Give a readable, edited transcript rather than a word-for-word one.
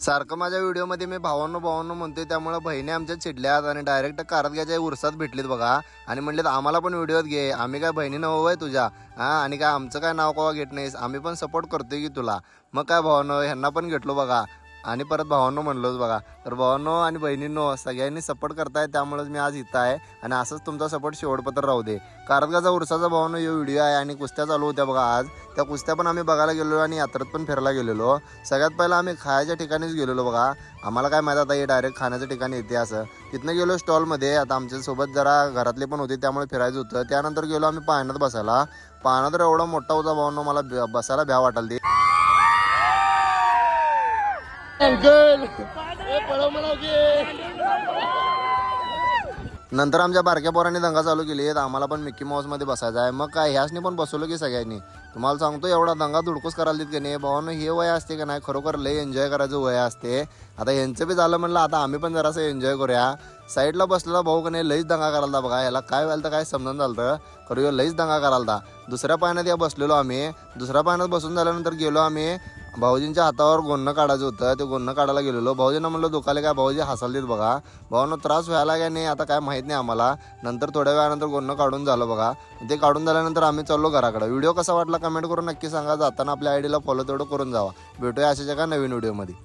सारखं माझ्या व्हिडिओमध्ये मी भावांनो भावांनो म्हणतोय, त्यामुळे बहिणी आमच्या चिडल्यात आणि डायरेक्ट कारदग्याच्या उरसात भेटलीत बघा. आणि म्हणलेत आम्हाला पण व्हिडिओत घे, आम्ही काय बहिणी नवं आहे तुझ्या आणि काय आमचं काय नाव कवा घेत नाहीस, आम्ही पण सपोर्ट करतोय की तुला. मग काय भावांनो ह्यांना पण घेतलो बघा आणि परत भावांनो म्हणलोच बघा. तर भावांनो आणि बहिणींनो सगळ्यांनी सपोर्ट करताय, त्यामुळेच मी आज इथं आहे आणि असंच तुमचा सपोर्ट शेवटपत्र राहू दे. कारदगाचा उरसाचा भावांनो हे व्हिडिओ आहे आणि कुस्त्या चालू होत्या बघा आज. त्या कुस्त्या पण आम्ही बघायला गेलेलो आणि यात्रेत पण फिरायला गेलेलो. सगळ्यात पहिला आम्ही खायच्या ठिकाणीच गेलेलो बघा. आम्हाला काय माहिती आता हे डायरेक्ट खाण्याच्या ठिकाणी येते असं. तिथनं गेलो स्टॉलमध्ये. आता आमच्यासोबत जरा घरातले पण होते त्यामुळे फिरायचं होतं. त्यानंतर गेलो आम्ही पाण्यात बसायला. पाण्यात तर एवढा मोठा होता भावांनो, मला बसायला भ्या वाटाल ती. नंतर आमच्या बारक्या पोरांनी दंगा चालू केली, आम्हाला पण मिक्की माऊस मध्ये बसायचं आहे. मग काय ह्यासनी पण बसवलं की सगळ्यांनी. तुम्हाला सांगतो एवढा दंगा धुडकूस करायला देत की नाही भावांनो. हे वय असते का नाही, खरोखर लय एन्जॉय करायचं वय असते. आता यांचं बी झालं म्हणलं, आता आम्ही पण जरासं एन्जॉय करूया. साईडला बसलेला भाऊ का नाही लईच दंगा करायला बघा. याला काय व्हायला तर काय समजून झालं, खरं लईच दंगा करायला. दुसऱ्या पाण्यात या बसलेलो आम्ही. दुसऱ्या पाण्यात बसून झाल्यानंतर गेलो आम्ही. भाऊजींच्या हातावर गोणं काढायचं होतं, ते गोणं काढायला गेलेलो. भाऊजींना म्हणलं दुखाले काय, भाऊजी हसाल देत बघा. भावांनो त्रास व्हायला काय नाही आता काय माहीत नाही आम्हाला. नंतर थोड्या वेळानंतर गोणं काढून झालं बघा. ते काढून झाल्यानंतर आम्ही चाललो घराकडे. व्हिडिओ कसा वाटला कमेंट करून नक्की सांगा. जाताना आपल्या आयडीला फॉलो तेवढं करून जावा. भेटूया अशा जगा नवीन व्हिडिओमध्ये.